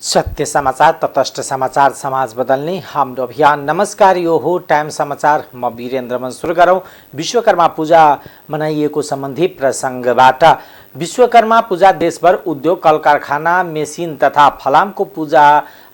सत्य समाचार, तटस्थ समाचार, समाज बदल्ने हाम्रो अभियान। नमस्कार, यो हो टाइम समाचार। म वीरेन्द्र मन सुरु गरौँ विश्वकर्मा पूजा मनाइएको सम्बन्धी प्रसङ्गबाट। विश्वकर्मा पूजा देशभर उद्योग, कल कारखाना, मेसिन तथा फलामको पूजा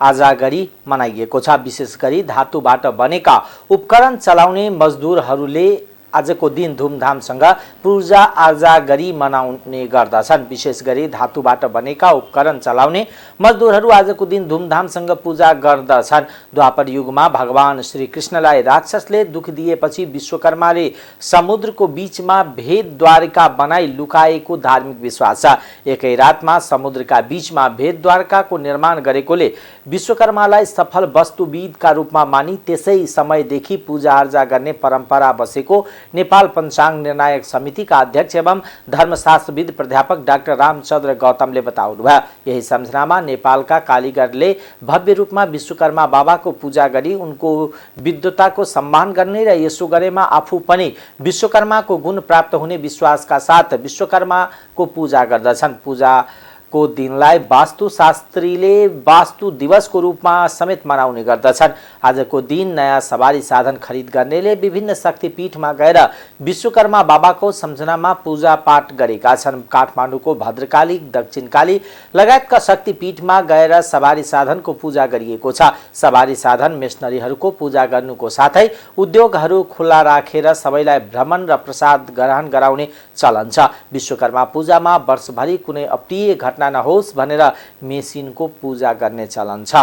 आजा गरी मनाइएको छ। विशेष गरी धातुबाट बनेका उपकरण चलाउने मजदुरहरूले आजको दिन धुमधामसँग पूजा आजा गरी मनाउने गर्दछन्। विशेष गरी धातुबाट बनेका उपकरण चलाउने मजदुरहरू आजको दिन धुमधामसँग पूजा गर्दछन्। द्वापर युगमा भगवान श्री कृष्णलाई राक्षसले दुख दिएपछि विश्वकर्माले समुद्रको बीचमा भेदद्वारिका बनाई लुकाएको धार्मिक विश्वास छ। एकै रातमा समुद्रका बीचमा भेदद्वारिकाको निर्माण गरेकोले विश्वकर्मालाई सफल वस्तुविदका रूपमा मानी त्यसै समयदेखि पूजा आर्जा गर्ने परम्परा बसेको नेपाल पञ्चाङ्ग निर्णायक समितिका अध्यक्ष एवं धर्मशास्त्रविद प्राध्यापक डाक्टर रामचन्द्र गौतमले बताउनुभयो। यही सम्झनामा नेपालका कालीगरले भव्य रूपमा विश्वकर्मा बाबाको पूजा गरी उनको विद्वताको सम्मान गर्ने र यसो गरेमा आफू पनि विश्वकर्माको गुण प्राप्त हुने विश्वासका साथ विश्वकर्माको पूजा गर्दछन्। पूजाको दिनलाई वास्तुशास्त्रीले वास्तु दिवसको रूपमा समेत मनाउने गर्दछन्। आजको दिन नयाँ सवारी साधन खरिद गर्नेले विभिन्न शक्तिपीठमा गएर विश्वकर्मा बाबाको सम्झनामा पूजा पाठ गरेका छन्। काठमाडौँको भद्रकाली, दक्षिणकाली लगायतका शक्तिपीठमा गएर सवारी साधनको पूजा गरिएको छ। सवारी साधन मेसनरीहरूको पूजा गर्नुको साथै उद्योगहरू खुला राखेर सबैलाई भ्रमण र प्रसाद ग्रहण गराउने चलन छ। विश्वकर्मा पूजामा वर्षभरि कुनै अप्रिय घटना नहोस् भनेर मेसिनको पूजा गर्ने चलन छ।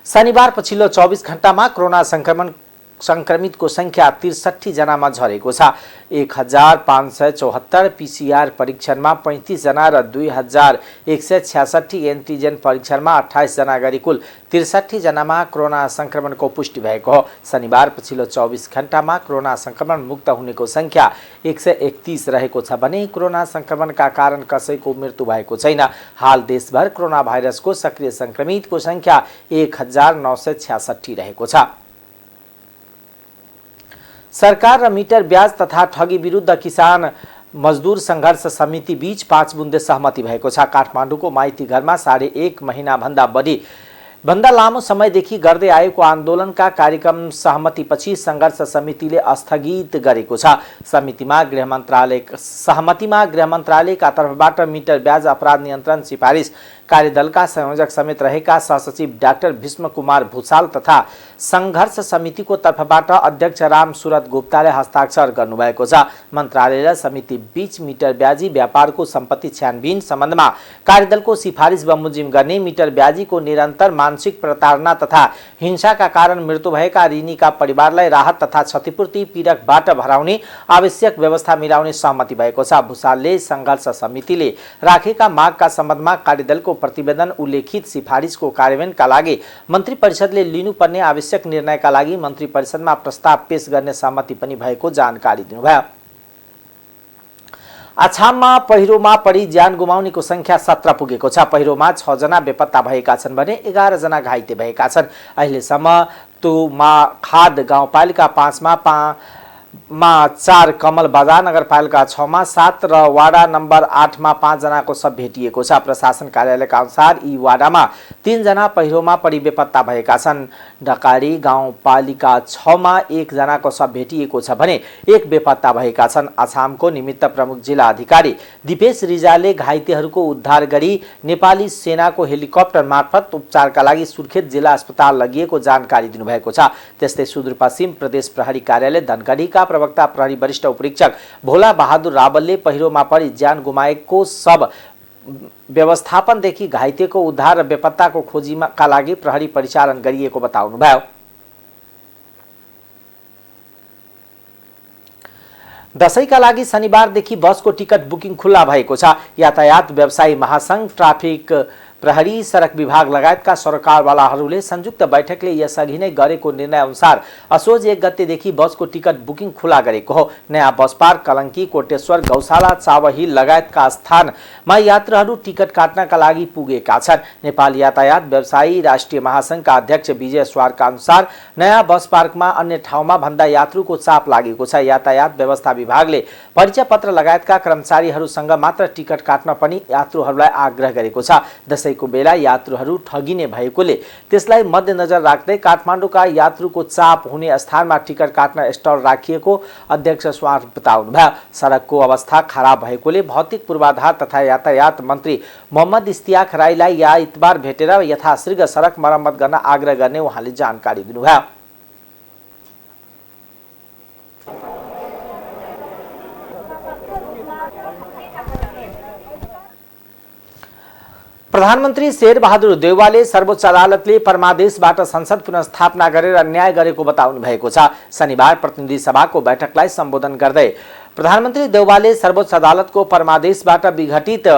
शनिबार पछिल्लो 24 घण्टामा कोरोना संक्रमितको संख्या 63 जनामा झरेको छ। 1574 पीसीआर परीक्षणमा 35 जना र 2166 एन्टिजेन परीक्षणमा 28 जना गरी कुल 63 जनामा कोरोना संक्रमणको पुष्टि भएको हो। शनिबार पछिल्लो 24 घण्टामा कोरोना संक्रमण मुक्त हुनेको संख्या 131 रहेको छ भने कोरोना संक्रमणका कारण कसैको मृत्यु भएको छैन। हाल देशभर कोरोना भाइरसको सक्रिय संक्रमितको संख्या 1966 रहेको छ। सरकार र मिटर ब्याज तथा ठगी विरुद्ध किसान मजदुर संघर्ष समिति बीच 5 बुन्दे सहमति भएको छ। काठमाडौँको माइती घरमा 1.5 महिनाभन्दा लामो समयदेखि गर्दै आएको आन्दोलनका कार्यक्रम सहमतिपछि संघर्ष समितिले स्थगित गरेको छ। सहमतिमा गृह मन्त्रालयका तर्फबाट मिटर ब्याज अपराध नियन्त्रण सिफारिस कार्यदलका संयोजक समेत रहेका सहसचिव डाक्टर भीष्म कुमार भूषाल तथा संघर्ष समितिको तर्फबाट अध्यक्ष राम सुरत गुप्ताले हस्ताक्षर गर्नुभएको छ। मन्त्रालय र समिति बीच मिटर ब्याजी व्यापारको सम्पत्ति छानबिन सम्बन्धमा कार्यदलको सिफारिस बमोजिम गर्ने, मिटर ब्याजीको निरन्तर मानसिक प्रताडना तथा हिंसाका कारण मृत्यु भएका ऋणीका परिवारलाई राहत तथा क्षतिपूर्ति पीडकबाट भराउने आवश्यक व्यवस्था मिलाउने सहमति भएको छ। भूषालले संघर्ष समितिले राखेका मागका सम्बन्धमा कार्यदलको प्रतिवेदन उल्लेखित सिफारिसको कार्यान्वयनका लागि मन्त्री परिषदले लिनुपर्ने आवश्यक निर्णयका लागि मन्त्री परिषदमा प्रस्ताव पेश गर्ने सहमति पनि भएको जानकारी दिनुभयो। आछाममा पहिरोमा परि ज्यान गुमाउनेको संख्या 17 पुगेको छ। पहिरोमा 6 जना बेपत्ता भएका छन् भने 11 जना घाइते भएका छन्। अहिलेसम्म तुमाखाद गाउँपालिका 5 मा 4, कमल बजार नगरपालिका 6 मा 7 र वाडा नम्बर 8 मा 5 जनाको शव भेटिएको छ। प्रशासन कार्यालयका अनुसार यी वाडामा 3 जना पहिरोमा परि बेपत्ता भएका छन्। ढकारी गाउँपालिका 6 मा 1 जनाको शव भेटिएको छ भने 1 बेपत्ता भएका छन्। आसामको निमित्त प्रमुख जिल्ला अधिकारी दिपेश रिजालले घाइतेहरूको उद्धार गरी नेपाली सेनाको हेलिकप्टर मार्फत उपचारका लागि सुर्खेत जिल्ला अस्पताल लगिएको जानकारी दिनुभएको छ। त्यस्तै सुदूरपश्चिम प्रदेश प्रहरी कार्यालय धनगढीका प्रवक्ता प्रहरी वरिष्ठ उपरीक्षक भोला बहादुर रावलले पहिरोमा परि ज्यान गुमाएको शव व्यवस्थापनदेखि घाइतेको उद्धार र बेपत्ताको खोजीका लागि प्रहरी परिचालन गरिएको बताउनुभयो। दशैंका लागि शनिबारदेखि बसको टिकट बुकिङ खुल्ला भएको छ। यातायात व्यवसायी महासंघ ट्राफिक प्रहरी, सडक विभाग लगायतका सरकारवालाहरूले संयुक्त बैठकले यसअघि नै गरेको निर्णय अनुसार असोज 1 गतेदेखि बसको टिकट बुकिङ खुला गरेको हो। नयाँ बस पार्क, कलंकी, कोटेश्वर, गौशाला, चावहिल लगायतका स्थानमा यात्रुहरू टिकट काट्नका लागि पुगेका छन्। नेपाल यातायात व्यवसायी राष्ट्रिय महासंघका अध्यक्ष विजय स्वारका अनुसार नयाँ बस पार्कमा अन्य ठाउँमा भन्दा यात्रुको चाप लागेको छ। यातायात व्यवस्था विभागले परिचय पत्र लगायतका कर्मचारीहरूसँग मात्र टिकट काट्न पनि यात्रुहरूलाई आग्रह गरेको छ। दशैंको बेला यात्रुहरू ठगिने भएकोले त्यसलाई मध्यनजर राख्दै काठमाडौँका यात्रुको चाप हुने स्थानमा टिकट काट्न स्टल राखिएको अध्यक्ष स्वार बताउनुभयो। सडकको अवस्था खराब भएकोले भौतिक पूर्वाधार तथा यातायात मन्त्री मोहम्मद इस्तियाक राईलाई आइतबार भेटेर यथाशीघ्र सडक मर्मत गर्न आग्रह गर्ने उहाँले जानकारी दिनुभयो। प्रधानमन्त्री शेरबहादुर देउवाले सर्वोच्च अदालतले परमादेशबाट संसद पुनर्स्थापना गरेर न्याय गरेको बताउनु भएको छ। शनिबार प्रतिनिधि सभाको बैठकलाई सम्बोधन गर्दै प्रधानमन्त्री देउवाले सर्वोच्च अदालतको परमादेशबाट विघटित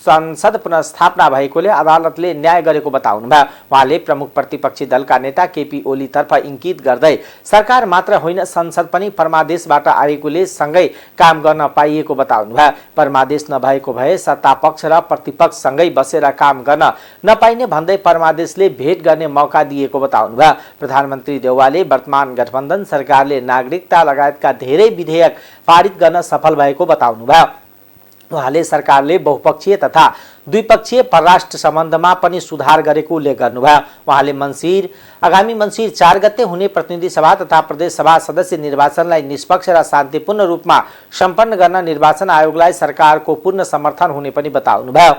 संसद पुनर्स्थापना भएकोले अदालतले न्याय गरेको बताउनुभयो। उहाँले प्रमुख प्रतिपक्षी दलका नेता केपी ओलीतर्फ इङ्गित गर्दै सरकार मात्र होइन संसद पनि परमादेशबाट आएकोले सँगै काम गर्न पाइएको बताउनुभयो। परमादेश नभएको भए सत्ता पक्ष र प्रतिपक्ष सँगै बसेर काम गर्न नपाइने भन्दै परमादेशले भेट गर्ने मौका दिएको बताउनुभयो। प्रधानमन्त्री देउवाले वर्तमान गठबन्धन सरकारले नागरिकता लगायतका धेरै विधेयक पारित गर्न सफल भएको बताउनुभयो। उहाँले सरकारले बहुपक्षीय तथा द्विपक्षीय परराष्ट्र सम्बन्धमा पनि सुधार गरेको उल्लेख गर्नुभयो। उहाँले आगामी मङ्सिर 4 गते हुने प्रतिनिधि सभा तथा प्रदेश सभा सदस्य निर्वाचनलाई निष्पक्ष र शान्तिपूर्ण रूपमा सम्पन्न गर्न निर्वाचन आयोगलाई सरकारको पूर्ण समर्थन हुने पनि बताउनुभयो।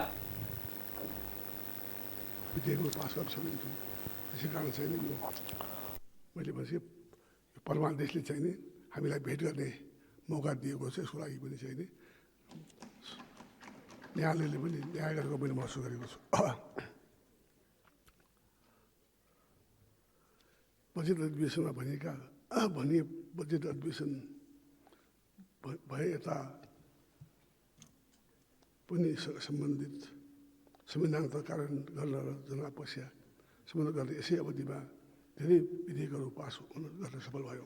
परमादेशले चाहिँ हामीलाई भेट गर्ने मौका दिएको छ, यसको लागि पनि चाहिँ न्यायालयले पनि न्याय गरेको मैले महसुस गरेको छु। बजेट अधिवेशनमा भनिए बजेट अधिवेशन भए यता पनि सम्बन्धित संविधानको कारण गर्न र जनआपस्या सम्बन्ध गर्ने यसै अवधिमा धेरै विधेयकहरू पास गर्न सफल भयो।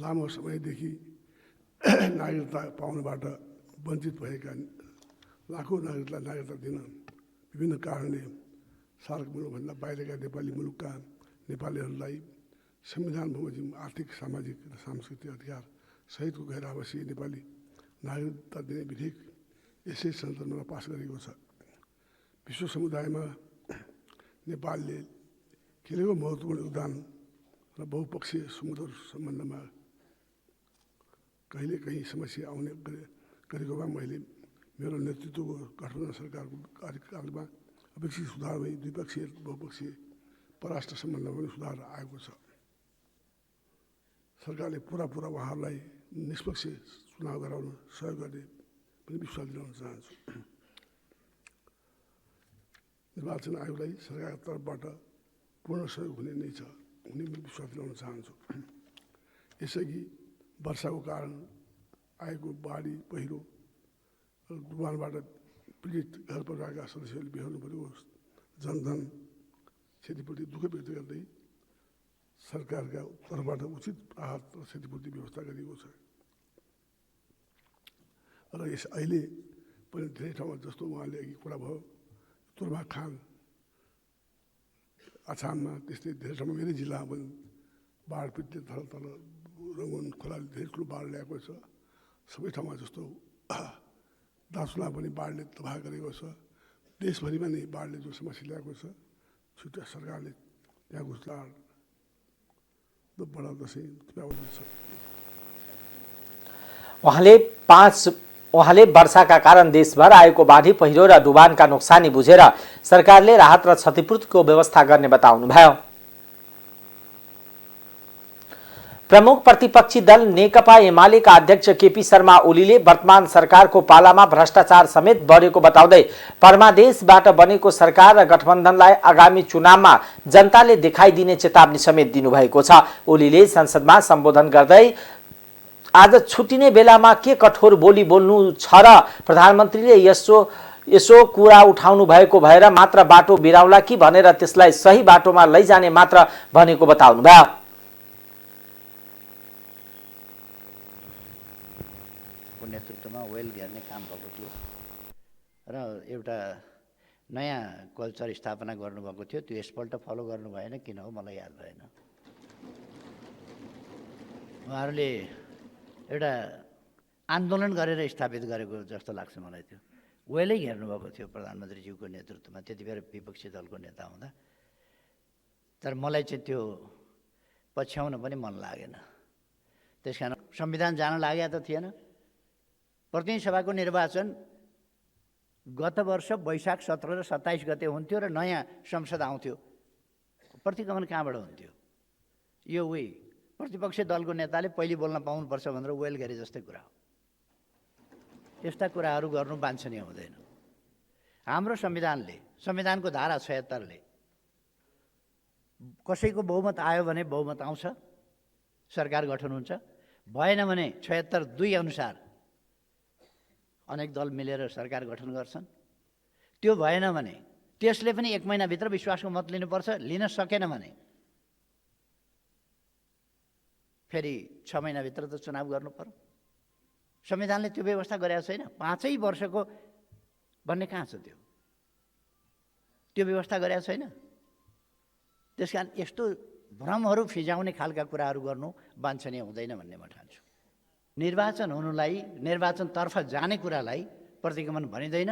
लामो समयदेखि नागरिकता पाउनबाट वञ्चित भएका लाखौँ नागरिकलाई नागरिकता दिन विभिन्न कारणले सार्क मुलुकभन्दा बाहिरका नेपाली मुलुकका नेपालीहरूलाई संविधान बमोजिम आर्थिक, सामाजिक र सांस्कृतिक अधिकार सहितको गैर आवासीय नेपाली नागरिकता दिने विधेयक यसै संसदमा पास गरेको छ। विश्व समुदायमा नेपालले खेलेको महत्त्वपूर्ण योगदान र बहुपक्षीय सुमधुर सम्बन्धमा कहिलेकाहीँ समस्या आउने गरेकोमा मैले मेरो नेतृत्वको गठबन्धन सरकारको कार्यकालमा अपेक्षित सुधार भई द्विपक्षीय बहुपक्षीय परराष्ट्र सम्बन्धमा पनि सुधार आएको छ। सरकारले पुरा उहाँहरूलाई निष्पक्ष चुनाव गराउन सहयोग गर्ने पनि विश्वास दिलाउन चाहन्छु। निर्वाचन आयोगलाई सरकारको तर्फबाट पूर्ण सहयोग हुने पनि विश्वास दिलाउन चाहन्छु। यसअघि वर्षाको कारण आएको बाढी, पहिरो, डुबानबाट पीडित घर परिवारका सदस्यहरूले बिहोर्नु परेको जनधन क्षतिपूर्ति दुःख व्यक्त गर्दै सरकारका तर्फबाट उचित राहत र क्षतिपूर्ति व्यवस्था गरिएको छ। र यस अहिले पनि धेरै ठाउँमा जस्तो उहाँले अघि कुरा भयो, तुर्मा खान आछाममा, त्यस्तै धेरै ठाउँमा मेरै जिल्लामा पनि बाढ पीडित तल रङ्गुन खोलाले धेरै ठुलो बाढ ल्याएको छ। सबै ठाउँमा जस्तो दार्चुला पनि बाढले तबाह गरेको छ। देशभरिमा नै बाढले जो समस्या ल्याएको छ, छुट्टै सरकारले त्यहाँको चाड बडा दसैँ छ। उहाँले वर्षाका कारण देशभर आएको बाढी, पहिरो र डुबानका नोक्सानी बुझेर सरकारले राहत र क्षतिपूर्तिको व्यवस्था गर्ने बताउनुभयो। प्रमुख प्रतिपक्षी दल नेकपा एमालेका अध्यक्ष केपी शर्मा ओलीले वर्तमान सरकारको पालामा भ्रष्टाचार समेत बढेको बताउँदै परमादेशबाट बनेको सरकार र गठबन्धनलाई आगामी चुनावमा जनताले देखाइदिने चेतावनी समेत दिनुभएको छ। ओलीले संसदमा सम्बोधन गर्दै आज छुट्टिने बेलामा के कठोर बोली बोल्नु छ र प्रधानमन्त्रीले यसो कुरा उठाउनु भएको भएर मात्र बाटो बिराउला कि भनेर त्यसलाई सही बाटोमा लैजाने मात्र भनेको बताउनु भयो। नेतृत्वमा वेल घेर्ने काम भएको थियो र एउटा नयाँ कल्चर स्थापना गर्नुभएको थियो। त्यो यसपल्ट फलो गर्नु भएन, किन हो मलाई याद भएन। उहाँहरूले एउटा आन्दोलन गरेर स्थापित गरेको जस्तो लाग्छ मलाई। त्यो वेलै घेर्नुभएको थियो प्रधानमन्त्रीज्यूको नेतृत्वमा, त्यति बेला विपक्षी दलको नेता हुँदा। तर मलाई चाहिँ त्यो पछ्याउन पनि मन लागेन। त्यस कारण संविधान जान लागेको त थिएन। प्रतिनिधि सभाको निर्वाचन गत वर्ष वैशाख 17 र 27 गते हुन्थ्यो र नयाँ संसद आउँथ्यो। प्रतिगमन कहाँबाट हुन्थ्यो? यो प्रतिपक्षी दलको नेताले पहिले बोल्न पाउनुपर्छ भनेर वेल गरे जस्तै कुरा हो। यस्ता कुराहरू गर्नु वाञ्छनीय हुँदैन। हाम्रो संविधानको धारा 76 ले कसैको बहुमत आयो भने बहुमत आउँछ, सरकार गठन हुन्छ। भएन भने 76(2) अनुसार अनेक दल मिलेर सरकार गठन गर्छन्। त्यो भएन भने त्यसले पनि 1 महिनाभित्र विश्वासको मत लिनुपर्छ। लिन सकेन भने फेरि 6 महिनाभित्र त चुनाव गर्नु पर्यो। संविधानले त्यो व्यवस्था गरेको छैन। 5 वर्षको भन्ने कहाँ छ? त्यो व्यवस्था गरेको छैन। त्यसकारण यस्तो भ्रमहरू फिजाउने खालका कुराहरू गर्नु वाञ्छनीय हुँदैन भन्ने म ठान्छु। निर्वाचन हुनुलाई, निर्वाचनतर्फ जाने कुरालाई प्रतिगमन भनिँदैन।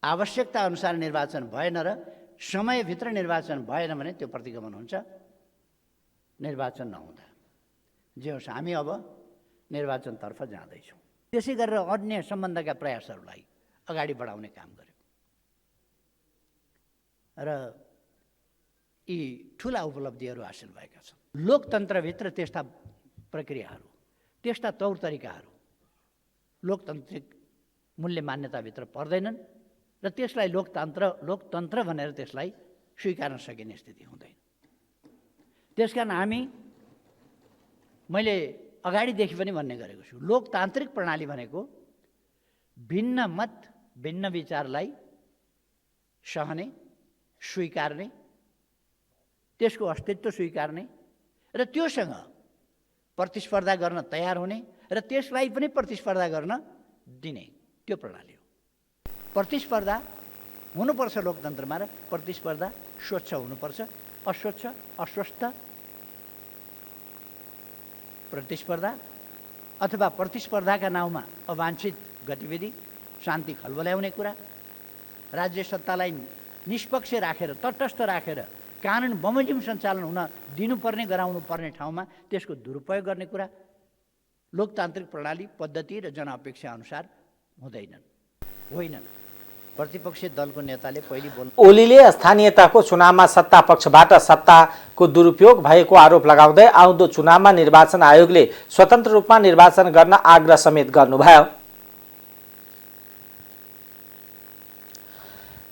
आवश्यकता अनुसार निर्वाचन भएन र समयभित्र निर्वाचन भएन भने त्यो प्रतिगमन हुन्छ। निर्वाचन नहुँदा जे होस्, हामी अब निर्वाचनतर्फ जाँदैछौँ। त्यसै गरेर अन्य सम्बन्धका प्रयासहरूलाई अगाडि बढाउने काम गर्यो र यी ठुला उपलब्धिहरू हासिल भएका छन्। लोकतन्त्रभित्र त्यस्ता प्रक्रियाहरू, त्यस्ता तौर तरिकाहरू लोकतान्त्रिक मूल्य मान्यताभित्र पर्दैनन् र त्यसलाई लोकतन्त्र भनेर त्यसलाई स्वीकार्न सकिने स्थिति हुँदैन। त्यसकारण मैले अगाडिदेखि पनि भन्ने गरेको छु, लोकतान्त्रिक प्रणाली भनेको भिन्न मत, भिन्न विचारलाई सहने, स्वीकार्ने, त्यसको अस्तित्व स्वीकार्ने र त्योसँग प्रतिस्पर्धा गर्न तयार हुने र त्यसलाई पनि प्रतिस्पर्धा गर्न दिने, त्यो प्रणाली हो। प्रतिस्पर्धा हुनुपर्छ लोकतन्त्रमा र प्रतिस्पर्धा स्वच्छ हुनुपर्छ। अस्वच्छ, अस्वस्थ प्रतिस्पर्धा अथवा प्रतिस्पर्धाका नाउँमा अवाञ्छित गतिविधि, शान्ति खलबल्याउने कुरा, राज्य सत्तालाई निष्पक्ष राखेर, तटस्थ राखेर कानुन बमोजिम सञ्चालन हुन दिनुपर्ने, गराउनु पर्ने ठाउँमा त्यसको दुरुपयोग गर्ने कुरा लोकतान्त्रिक प्रणाली, पद्धति र जनअपेक्षा अनुसार होइनन्। प्रतिपक्षी दलको नेताले पहिले बोल्नु, ओलीले स्थानीयताको चुनावमा सत्ता पक्षबाट सत्ताको दुरुपयोग भएको आरोप लगाउँदै आउँदो चुनावमा निर्वाचन आयोगले स्वतन्त्र रूपमा निर्वाचन गर्न आग्रह समेत गर्नुभयो।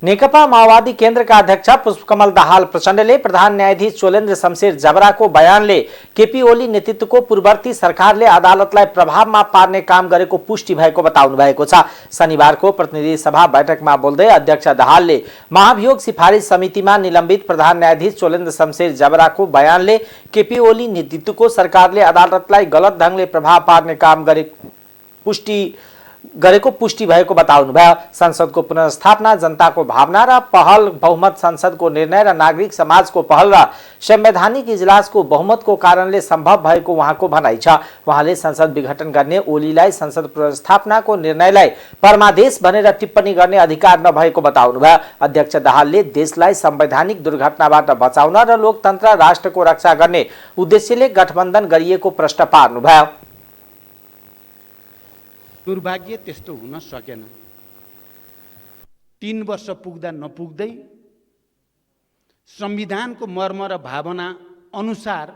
नेकपा माओवादी केन्द्रका अध्यक्ष पुष्पकमल दाहाल प्रचण्डले प्रधान न्यायाधीश चोलेन्द्र शमशेर जबराको बयानले केपी ओली नेतृत्वको पूर्ववर्ती सरकारले अदालतलाई प्रभावमा पार्ने काम गरेको पुष्टि भएको बताउनु भएको छ। शनिबारको प्रतिनिधि सभा बैठकमा बोल्दै अध्यक्ष दाहालले महाभियोग सिफारिस समितिमा निलम्बित प्रधान न्यायाधीश चोलेन्द्र शमशेर जबराको बयानले केपी ओली नेतृत्वको सरकारले अदालतलाई गलत ढंगले प्रभाव पार्ने काम गरेको पुष्टि भएको बताउनुभयो। संसदको पुनर्स्थापना, जनताको भावना र पहल, बहुमत संसदको निर्णय र नागरिक समाजको पहल र संवैधानिक इजलासको बहुमतको कारणले सम्भव भएको उहाँको भनाइ छ। उहाँले संसद विघटन गर्ने ओलीलाई संसद पुनर्स्थापनाको निर्णयलाई परमादेश भनेर टिप्पणी गर्ने अधिकार नभएको बताउनुभयो। अध्यक्ष दाहालले देशलाई संवैधानिक दुर्घटनाबाट बचाउन र लोकतन्त्र राष्ट्रको रक्षा गर्ने उद्देश्यले गठबन्धन गरिएको प्रश्न पार्नुभयो। दुर्भाग्य त्यस्तो हुन सकेन। 3 वर्ष पुग्दा नपुग्दै संविधानको मर्म र भावना अनुसार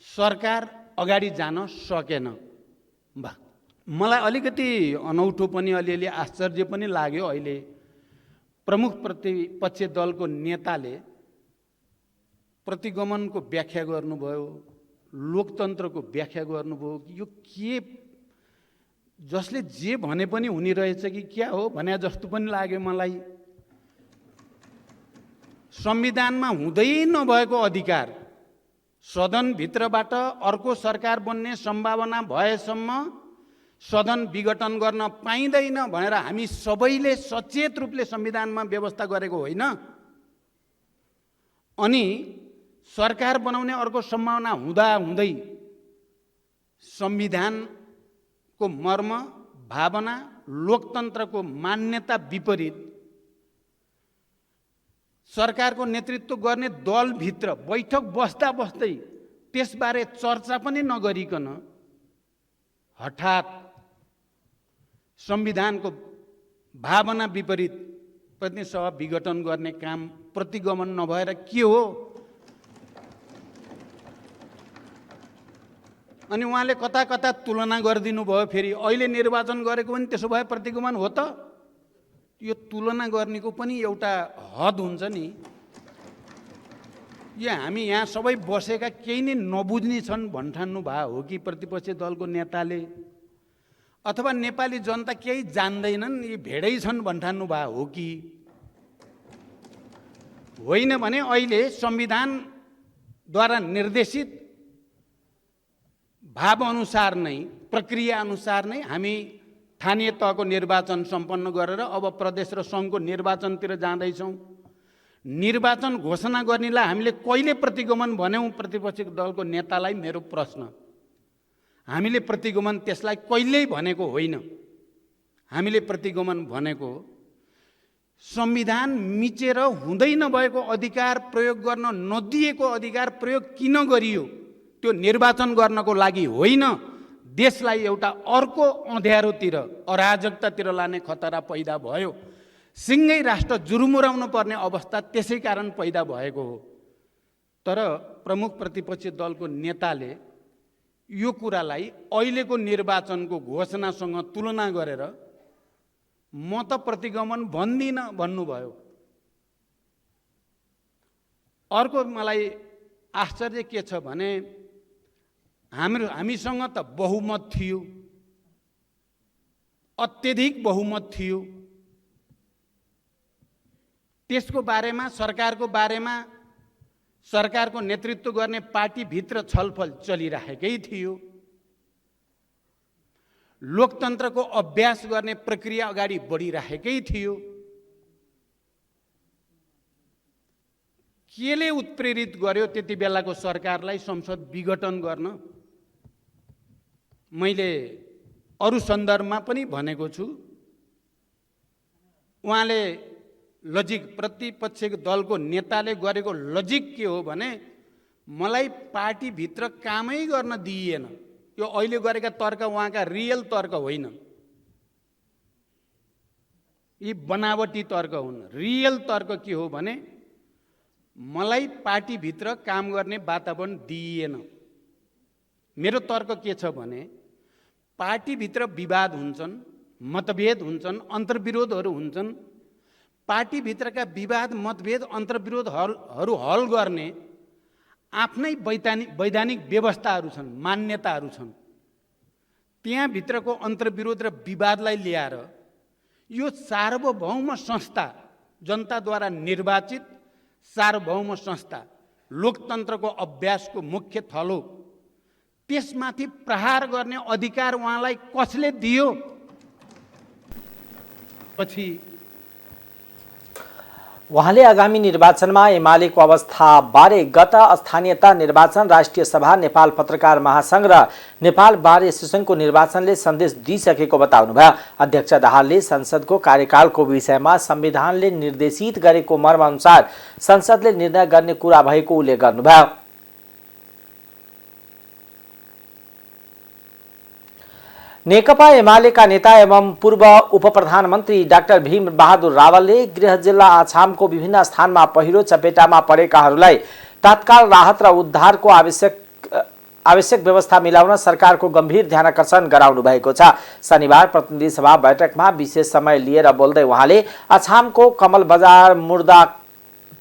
सरकार अगाडि जान सकेन। मलाई अलिकति अनौठो पनि, अलिअलि आश्चर्य पनि लाग्यो। अहिले प्रमुख प्रतिपक्षी दलको नेताले प्रतिगमनको व्याख्या गर्नुभयो, लोकतन्त्रको व्याख्या गर्नुभयो। यो के जसले जे भने पनि हुने रहेछ कि क्या हो भने जस्तो पनि लाग्यो मलाई। संविधानमा हुँदै नभएको अधिकार सदनभित्रबाट अर्को सरकार बन्ने सम्भावना भएसम्म सदन विघटन गर्न पाइँदैन भनेर हामी सबैले सचेत रूपले संविधानमा व्यवस्था गरेको होइन। अनि सरकार बनाउने अर्को सम्भावना हुँदाहुँदै संविधानको मर्म भावना लोकतन्त्रको मान्यता विपरीत सरकारको नेतृत्व गर्ने दलभित्र बैठक बस्दा बस्दै त्यसबारे चर्चा पनि नगरिकन हठात संविधानको भावना विपरीत प्रतिनिधि सभा विघटन गर्ने काम प्रतिगमन नभएर के हो? अनि उहाँले कता कता तुलना गरिदिनु भयो। फेरि अहिले निर्वाचन गरेको पनि त्यसो भए प्रतिगमन हो त? यो तुलना गर्नेको पनि एउटा हद हुन्छ नि। यो हामी यहाँ सबै बसेका केही नै नबुझ्ने छन् भन्ठान्नु भयो हो कि प्रतिपक्षी दलको नेताले, अथवा नेपाली जनता केही जान्दैनन् यी भेडै छन् भन्ठान्नु भयो हो कि होइन भने अहिले संविधानद्वारा निर्देशित भाव अनुसार नै प्रक्रिया अनुसार नै हामी स्थानीय तहको निर्वाचन सम्पन्न गरेर अब प्रदेश र सङ्घको निर्वाचनतिर जाँदैछौँ। निर्वाचन घोषणा गर्नेलाई हामीले कहिले प्रतिगमन भन्यौँ? प्रतिपक्षी दलको नेतालाई मेरो प्रश्न। हामीले प्रतिगमन त्यसलाई कहिल्यै भनेको होइन। हामीले प्रतिगमन भनेको संविधान मिचेर हुँदै नभएको अधिकार प्रयोग गर्न नदिएको अधिकार प्रयोग किन गरियो? त्यो निर्वाचन गर्नको लागि होइन, देशलाई एउटा अर्को अँध्यारोतिर अराजकतातिर लाने खतरा पैदा भयो। सिङ्गै राष्ट्र जुरुमुराउनु पर्ने अवस्था त्यसै कारण पैदा भएको हो। तर प्रमुख प्रतिपक्षी दलको नेताले यो कुरालाई अहिलेको निर्वाचनको घोषणासँग तुलना गरेर म त प्रतिगमन भन्दिनँ भन्नुभयो। अर्को मलाई आश्चर्य के छ भने हामीसँग त बहुमत थियो, अत्यधिक बहुमत थियो। त्यसको बारेमा सरकारको नेतृत्व गर्ने पार्टीभित्र छलफल चलिरहेकै थियो। लोकतन्त्रको अभ्यास गर्ने प्रक्रिया अगाडि बढिरहेकै थियो। केले उत्प्रेरित गर्यो त्यति बेलाको सरकारलाई संसद विघटन गर्न? मैले अरू सन्दर्भमा पनि भनेको छु। उहाँले लजिक प्रतिपक्षको दलको नेताले गरेको लजिक के हो भने मलाई पार्टीभित्र कामै गर्न दिइएन। यो अहिले गरेका तर्क उहाँका रियल तर्क होइन, यी बनावटी तर्क हुन्। रियल तर्क के हो भने मलाई पार्टीभित्र काम गर्ने वातावरण दिइएन। मेरो तर्क के छ भने पार्टीभित्र विवाद हुन्छन्, मतभेद हुन्छन्, अन्तर्विरोधहरू हुन्छन्। पार्टीभित्रका विवाद मतभेद अन्तर्विरोधहरू हल गर्ने आफ्नै वैधानिक व्यवस्थाहरू छन्, मान्यताहरू छन्। त्यहाँभित्रको अन्तर्विरोध र विवादलाई ल्याएर यो सार्वभौम संस्था, जनताद्वारा निर्वाचित सार्वभौम संस्था, लोकतन्त्रको अभ्यासको मुख्य थलो, त्यसमाथि प्रहार गर्ने अधिकार उहाँलाई कसले दियो? पछि उहाँले आगामी निर्वाचनमा एमालेको अवस्थाबारे गत स्थानीयता निर्वाचन, राष्ट्रिय सभा, नेपाल पत्रकार महासंघ र नेपाल बार एसोसिएसनको निर्वाचनले सन्देश दिइसकेको बताउनुभयो। अध्यक्ष दाहालले संसदको कार्यकालको विषयमा संविधानले निर्देशित गरेको मर्मअनुसार संसदले निर्णय गर्ने कुरा भएको उल्लेख गर्नुभयो। नेकपा एमालेका नेता एवं पूर्व उपप्रधानमन्त्री डाक्टर भीम बहादुर रावलले गृह जिल्ला आछामको विभिन्न स्थानमा पहिरो चपेटामा परेकाहरूलाई तत्काल राहत र उद्धारको आवश्यक व्यवस्था मिलाउन सरकारको गम्भीर ध्यानाकर्षण गराउनु भएको छ। शनिबार प्रतिनिधि सभा बैठकमा विशेष समय लिएर बोल्दै उहाँले आछामको कमल बजार मुर्दा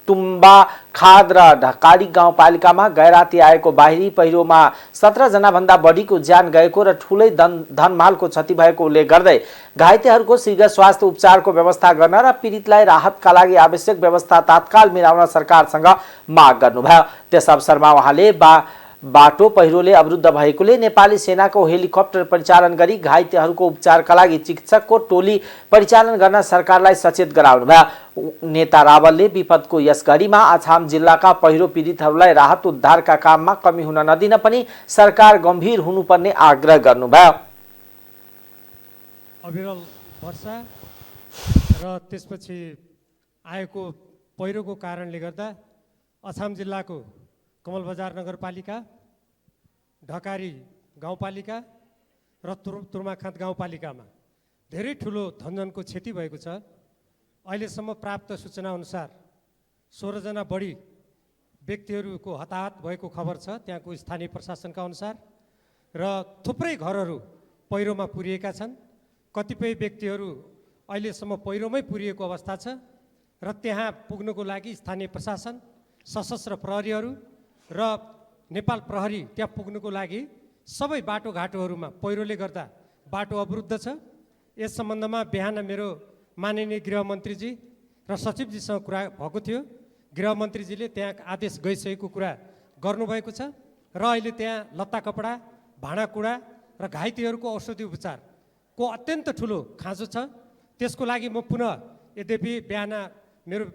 तुम्बा खाद र ढकाडी गाउँपालिकामा गैराती आएको बाहिरी पहिरोमा 17 जनाभन्दा बढीको ज्यान गएको र ठूलै धनमालको क्षति भएको उल्लेख गर्दै घाइतेहरूको शीघ्र स्वास्थ्य उपचारको व्यवस्था गर्न र पीडितलाई राहतका लागि आवश्यक व्यवस्था तत्काल मिलाउन सरकारसँग माग गर्नुभयो। त्यस अवसरमा उहाँले बाटो पहिरोले अवरुद्ध भएकोले नेपाली सेनाको हेलिकप्टर परिचालन गरी घाइतेहरूको उपचारका लागि चिकित्सकको टोली परिचालन गर्न सरकारलाई सचेत गराउनुभयो। नेता रावलले विपदको यस घडीमा अछाम जिल्लाका पहिरो पीडितहरूलाई राहत उद्धारका काममा कमी हुन नदिन पनि सरकार गम्भीर हुनुपर्ने आग्रह गर्नुभयो। अविरल वर्षा र त्यसपछि आएको पहिरोको कारणले गर्दा अछाम जिल्लाको कमलबजार नगरपालिका, ढकाडी गाउँपालिका र तुर्माखाँद गाउँपालिकामा धेरै ठुलो धनजनको क्षति भएको छ। अहिलेसम्म प्राप्त सूचना अनुसार 16 जना बढी व्यक्तिहरूको हताहत भएको खबर छ त्यहाँको स्थानीय प्रशासनका अनुसार र थुप्रै घरहरू पहिरोमा पुरिएका छन्। कतिपय व्यक्तिहरू अहिलेसम्म पहिरोमै पुरिएको अवस्था छ र त्यहाँ पुग्नको लागि स्थानीय प्रशासन, सशस्त्र प्रहरीहरू र नेपाल प्रहरी त्यहाँ पुग्नको लागि सबै बाटोघाटोहरूमा पहिरोले गर्दा बाटो अवरुद्ध छ। यस सम्बन्धमा बिहान मेरो माननीय गृहमन्त्रीजी र सचिवजीसँग कुरा भएको थियो। गृहमन्त्रीजीले त्यहाँ आदेश गइसकेको कुरा गर्नुभएको छ र अहिले त्यहाँ लत्ता कपडा, भाँडाकुँडा र घाइतेहरूको औषधि उपचारको अत्यन्त ठुलो खाँचो छ। त्यसको लागि म पुनः, यद्यपि बिहान मेरो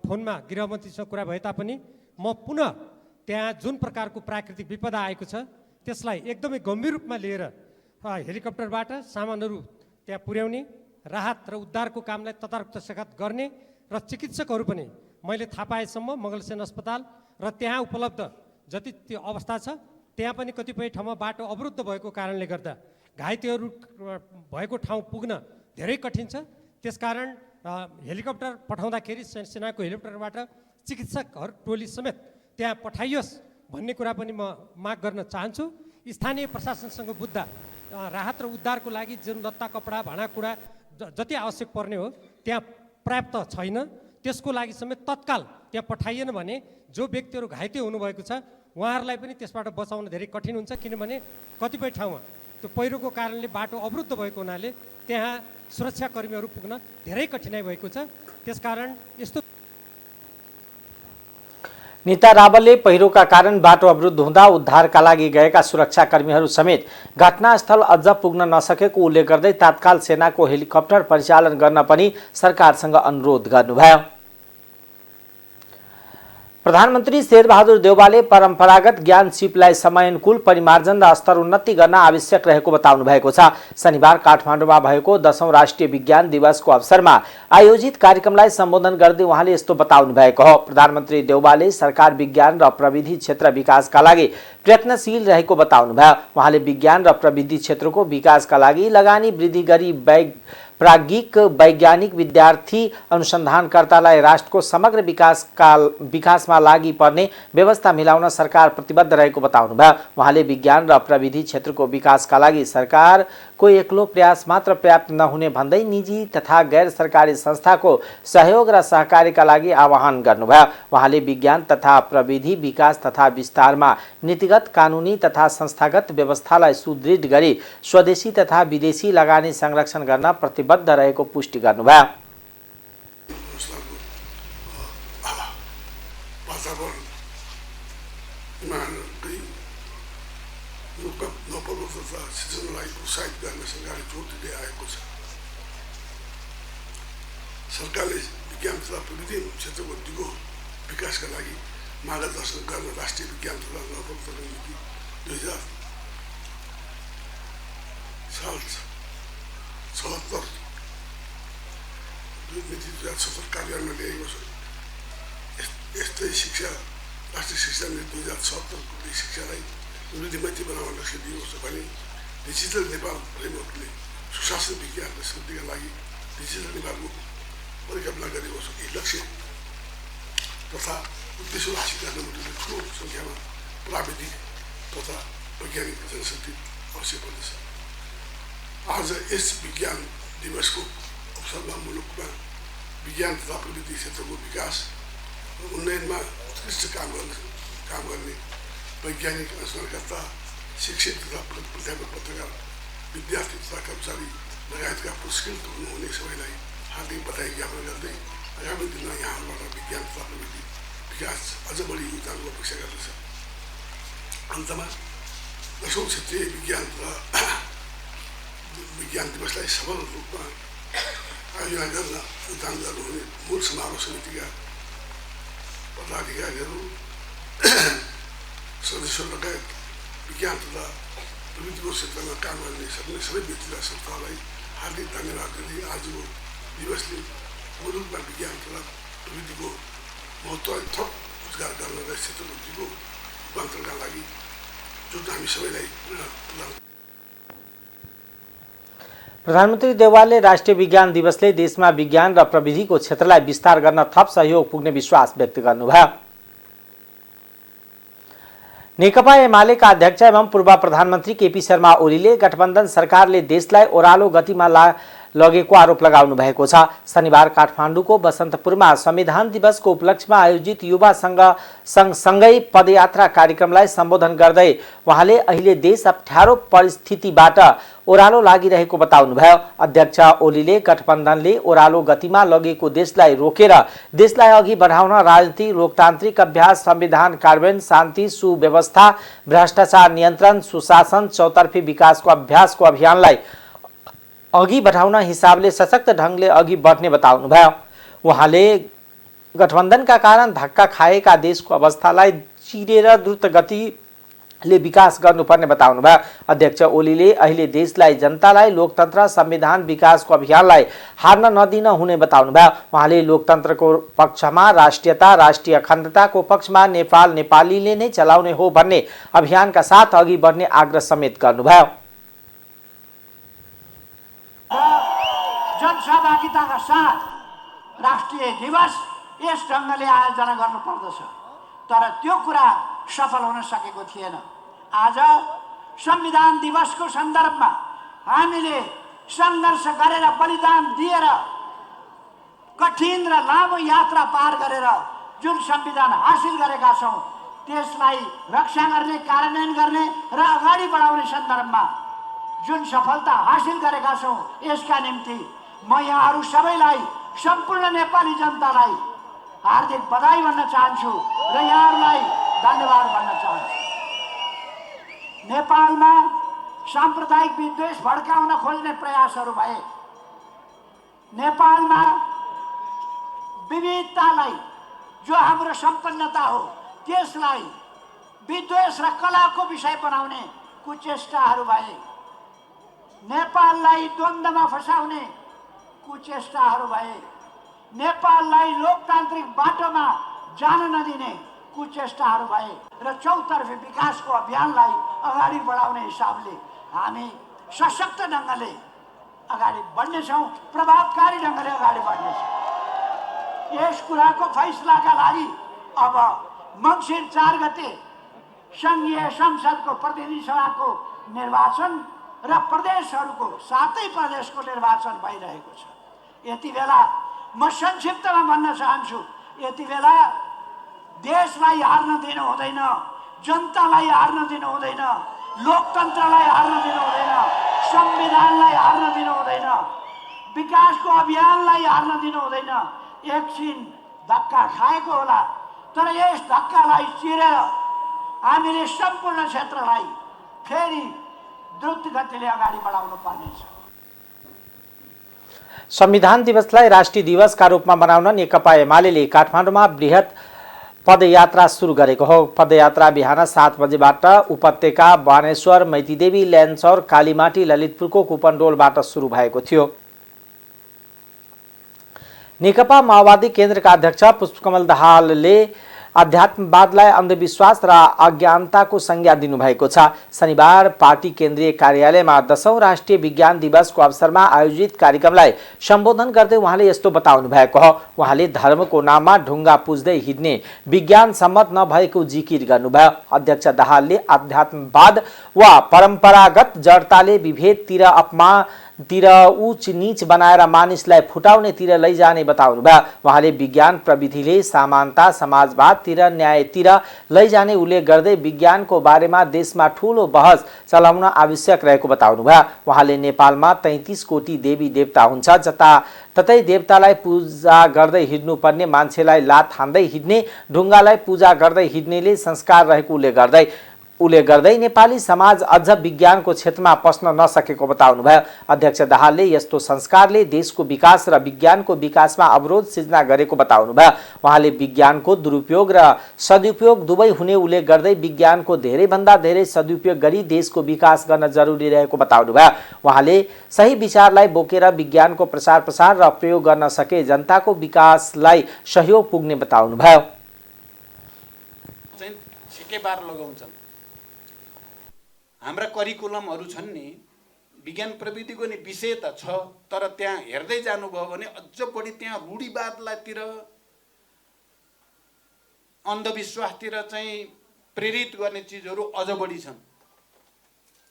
फोनमा गृहमन्त्रीसँग कुरा भए तापनि म पुनः त्यहाँ जुन प्रकारको प्राकृतिक विपदा आएको छ त्यसलाई एकदमै गम्भीर रूपमा लिएर हेलिकप्टरबाट सामानहरू त्यहाँ पुर्याउने, राहत र उद्धारको कामलाई तदारक सघात गर्ने र चिकित्सकहरू पनि मैले थाहा पाएसम्म मङ्गलसेन अस्पताल र त्यहाँ उपलब्ध जति त्यो अवस्था छ त्यहाँ पनि कतिपय ठाउँमा बाटो अवरुद्ध भएको कारणले गर्दा घाइतेहरू भएको ठाउँ पुग्न धेरै कठिन छ। त्यसकारण हेलिकप्टर पठाउँदाखेरि सेनाको हेलिकप्टरबाट चिकित्सकहरू टोली समेत त्यहाँ पठाइयोस् भन्ने कुरा पनि म माग गर्न चाहन्छु। स्थानीय प्रशासनसँग बुझ्दा राहत र उद्धारको लागि जुन लत्ता कपडा, भाँडाकुँडा जति आवश्यक पर्ने हो त्यहाँ पर्याप्त छैन। त्यसको लागि समेत तत्काल त्यहाँ पठाइएन भने जो व्यक्तिहरू घाइते हुनुभएको छ उहाँहरूलाई पनि त्यसबाट बचाउन धेरै कठिन हुन्छ, किनभने कतिपय ठाउँमा त्यो पहिरोको कारणले बाटो अवरुद्ध भएको हुनाले त्यहाँ सुरक्षाकर्मीहरू पुग्न धेरै कठिनाइ भएको छ। त्यसकारण यस्तो नेता रावलले पहिरोका कारण बाटो अवरुद्ध हुँदा उद्धारका लागि गएका सुरक्षाकर्मीहरू समेत घटनास्थल अझ पुग्न नसकेको उल्लेख गर्दै तत्काल सेनाको हेलिकप्टर परिचालन गर्न पनि सरकारसँग अनुरोध गर्नुभयो। प्रधानमन्त्री शेरबहादुर देउवाले परम्परागत ज्ञान सिपलाई समयानुकूल परिमार्जन र स्तर उन्नति गर्न आवश्यक रहेको बताउनु भएको छ। शनिबार काठमाडौँमा भएको 10औं राष्ट्रिय विज्ञान दिवसको अवसरमा आयोजित कार्यक्रमलाई सम्बोधन गर्दै उहाँले यस्तो बताउनु भएको हो। प्रधानमन्त्री देउवाले सरकार विज्ञान र प्रविधि क्षेत्र विकासका लागि प्रयत्नशील रहेको बताउनुभयो। उहाँले विज्ञान र प्रविधि क्षेत्रको विकासका लागि लगानी वृद्धि गरी प्राज्ञिक वैज्ञानिक विद्यार्थी अनुसन्धानकर्तालाई राष्ट्रको समग्र विकासमा लागि पर्ने व्यवस्था मिलाउन सरकार प्रतिबद्ध रहेको बताउनुभयो। उहाँले विज्ञान र प्रविधि क्षेत्रको विकासका लागि सरकारको एक्लो प्रयास मात्र पर्याप्त नहुने भन्दै निजी तथा गैर सरकारी संस्थाको सहयोग र सहकार्यका लागि आह्वान गर्नुभयो। उहाँले विज्ञान तथा प्रविधि विकास तथा विस्तारमा नीतिगत, कानुनी तथा संस्थागत व्यवस्थालाई सुदृढ गरी स्वदेशी तथा विदेशी लगानी संरक्षण गर्न प्रतिबद्ध रहेको पुष्टि गर्नुभयो। सिजनलाई प्रोत्साहित गर्न सरकारले जोड दिँदै आएको छ। सरकारले विज्ञान तथा प्रविधि क्षेत्रको दिगो विकासका लागि मार्गदर्शन गर्न राष्ट्रिय विज्ञान तथा नवोन्मेष नीति 2076 कार्यान्वयन ल्याएको छ। यस्तै शिक्षा राष्ट्रिय शिक्षा नीति 2077 शिक्षालाई वृद्धिमती बनाउन लक्ष्य दिएको छ भने डिजिटल नेपाल फ्रेमवर्कले सुशासन विज्ञान र संस्कृतिका लागि डिजिटल नेपालको परिकल्पना गरेको छ। यी लक्ष्य तथा उद्देश्य हासिल गर्न निम्ति ठुलो सङ्ख्यामा प्राविधिक तथा वैज्ञानिक जनशक्ति आवश्यक पर्दछ। आज यस विज्ञान दिवसको अवसरमा मुलुकमा विज्ञान तथा प्रविधि क्षेत्रको विकास उन्नयनमा उत्कृष्ट काम गर्ने वैज्ञानिक अनुसन्धानकर्ता शिक्षित तथा प्राध्यापक पत्रकार विद्यार्थी तथा कर्मचारी लगायतका पुरस्कृत हुनुहुने सबैलाई हार्दिक बधाई ज्ञापन गर्दै आगामी दिनमा यहाँहरूबाट विज्ञान तथा प्रविधि विकास अझ बढी योगदानको अपेक्षा गर्दछ। अन्तमा 10औं क्षेत्रीय विज्ञान दिवसलाई सफल रूपमा आयोजना गर्न योगदान गर्नुहुने मूल समारोह समितिका पदाधिकारीहरू सदस्यहरू लगायत विज्ञान तथा प्रविधिको क्षेत्रमा काम गर्ने सबै व्यक्ति र संस्थालाई हार्दिक धन्यवाद दिँदै आजको दिवसले मुलुकमा विज्ञान तथा प्रविधिको महत्त्वलाई थप उजागर गर्न र क्षेत्रको रूपान्तरणका लागि जुन हामी सबैलाई प्रधानमन्त्री देउवालले राष्ट्रिय विज्ञान दिवसले देशमा विज्ञान र प्रविधिको क्षेत्रलाई विस्तार गर्न थप सहयोग पुग्ने विश्वास व्यक्त गर्नुभयो। नेकपा एमालेका अध्यक्ष एवं पूर्व प्रधानमन्त्री केपी शर्मा ओलीले गठबन्धन सरकारले देशलाई ओह्रालो गतिमा लगेको आरोप लगाउनु भएको छ। शनिबार काठमाडौँको बसन्तपुरमा संविधान दिवसको उपलक्ष्यमा आयोजित युवा सँगसँगै पदयात्रा कार्यक्रमलाई सम्बोधन गर्दै उहाँले अहिले देश अप्ठ्यारो परिस्थितिबाट ओह्रालो लागिरहेको बताउनुभयो। अध्यक्ष ओलीले गठबन्धनले ओह्रालो गतिमा लगेको देशलाई रोकेर देशलाई अघि बढाउन राजनीति, लोकतान्त्रिक अभ्यास, संविधान कार्यान्वयन, शान्ति, सुव्यवस्था, भ्रष्टाचार नियन्त्रण, सुशासन, चौतर्फी विकासको अभ्यासको अभियानलाई अघि बढाउन हिसाबले सशक्त ढंगले अघि बढ्ने बताउनुभयो। उहाँले गठबन्धनका कारण धक्का खाएका देशको अवस्थालाई चिरेर द्रुत गतिले विकास गर्नुपर्ने बताउनुभयो। अध्यक्ष ओलीले अहिले देशलाई, जनतालाई लोकतन्त्र, संविधान, विकासको अभियानलाई हार्न नदिन हुने बताउनुभयो। उहाँले लोकतन्त्रको पक्षमा, राष्ट्रियता, राष्ट्रिय अखण्डताको पक्षमा नेपाल नेपालीले नै चलाउने हो भन्ने अभियानका साथ अघि बढ्ने आग्रह समेत गर्नुभयो। जनसहभागिताका साथ राष्ट्रिय दिवस यस ढङ्गले आयोजना गर्नुपर्दछ, तर त्यो कुरा सफल हुन सकेको थिएन। आज संविधान दिवसको सन्दर्भमा हामीले सङ्घर्ष गरेर, बलिदान दिएर, कठिन र लामो यात्रा पार गरेर जुन संविधान हासिल गरेका छौँ त्यसलाई रक्षा गर्ने, कार्यान्वयन गर्ने र अगाडि बढाउने सन्दर्भमा जुन सफलता हासिल गरेका छौँ यसका निम्ति म यहाँहरू सबैलाई, सम्पूर्ण नेपाली जनतालाई हार्दिक बधाई भन्न चाहन्छु र यहाँहरूलाई धन्यवाद भन्न चाहन्छु। नेपालमा साम्प्रदायिक विद्वेष भड्काउन खोज्ने प्रयासहरू भए, नेपालमा विविधतालाई जो हाम्रो सम्पन्नता हो त्यसलाई विद्वेष र कलाको विषय बनाउने कुचेष्टाहरू भए, नेपाललाई द्वन्द्वमा फसाउने कुचेष्टाहरू भए, नेपाललाई लोकतान्त्रिक बाटोमा जान नदिने कुचेष्टाहरू भए र चौतर्फी विकासको अभियानलाई अगाडि बढाउने हिसाबले हामी सशक्त ढङ्गले अगाडि बढ्नेछौँ, प्रभावकारी ढङ्गले अगाडि बढ्नेछौँ। यस कुराको फैसलाका लागि अब मङ्सिर 4 गते सङ्घीय संसदको प्रतिनिधि सभाको निर्वाचन र प्रदेशहरूको, सातै प्रदेशको निर्वाचन भइरहेको छ। यति बेला म संक्षिप्तमा भन्न चाहन्छु, यति बेला देशलाई हार्न दिनु हुँदैन, जनतालाई हार्न दिनु हुँदैन, लोकतन्त्रलाई हार्न दिनु हुँदैन, संविधानलाई हार्न दिनु हुँदैन, विकासको अभियानलाई हार्न दिनु हुँदैन। एकछिन धक्का खाएको होला, तर यस धक्कालाई चिरेर हामीले सम्पूर्ण क्षेत्रलाई फेरि द्रुत गतिले अगाडि बढाउनु पर्नेछ। संविधान दिवसलाई राष्ट्रिय दिवसका रूपमा मनाउन नेकपा एमाले काठमाडौँमा बृहत पदयात्रा सुरु गरेको हो। पदयात्रा बिहान 7 बजेबाट उपत्यका, बानेश्वर, मैतीदेवी, ल्यान्चौर, कालीमाटी, ललितपुरको कुपनडोलबाट सुरु भएको थियो। नेकपा माओवादी केन्द्रका अध्यक्ष पुष्पकमल दाहालले अध्यात्मवादलाई अन्धविश्वास र अज्ञानताको संज्ञा दिनुभएको छ। शनिबार पार्टी केन्द्रीय कार्यालयमा 10औं राष्ट्रिय विज्ञान दिवसको अवसरमा आयोजित कार्यक्रमलाई सम्बोधन गर्दै उहाँले यस्तो बताउनु भएको हो। उहाँले धर्मको नाममा ढुङ्गा पुज्दै हिँड्ने विज्ञान सम्मत नभएको जिकिर गर्नुभयो। अध्यक्ष दाहालले अध्यात्मवाद वा परम्परागत जडताले विभेदतिर तिर उच नीच बनाएर मानिसलाई फुटाउनेतिर लैजाने बताउनुभयो। उहाँले विज्ञान प्रविधिले समानता समाजवादतिर न्यायतिर लैजाने उल्लेख गर्दै विज्ञानको बारेमा देशमा ठूलो बहस चलाउन आवश्यक रहेको बताउनुभयो। उहाँले नेपालमा 33 कोटी देवी देवता हुन्छ, जताततै देवतालाई पूजा गर्दै हिँड्नुपर्ने मान्छेलाई लात हान्दै हिँड्ने, ढुङ्गालाई पूजा गर्दै हिँड्नेले संस्कार रहेको उल्लेख गर्दै नेपाली समाज अझ विज्ञानको क्षेत्रमा पस्न नसकेको बताउनुभयो। अध्यक्ष दाहालले यस्तो संस्कारले देशको विकास र विज्ञानको विकासमा अवरोध सिर्जना गरेको बताउनुभयो। उहाँले विज्ञानको दुरुपयोग र सदुपयोग दुवै हुने उल्लेख गर्दै विज्ञानको धेरैभन्दा धेरै सदुपयोग गरी देशको विकास गर्न जरुरी रहेको बताउनुभयो। उहाँले सही विचारलाई बोकेर विज्ञानको प्रचार प्रसार र प्रयोग गर्न सके जनताको विकासलाई सहयोग पुग्ने बताउनुभयो। ठेकेदार लगाउँछन्। हाम्रा करिकुलमहरू छन् नि, विज्ञान प्रविधिको नि विषय त छ, तर त्यहाँ हेर्दै जानुभयो भने अझ बढी त्यहाँ रूढिवादलाईतिर अन्धविश्वासतिर चाहिँ प्रेरित गर्ने चिजहरू अझ बढी छन्।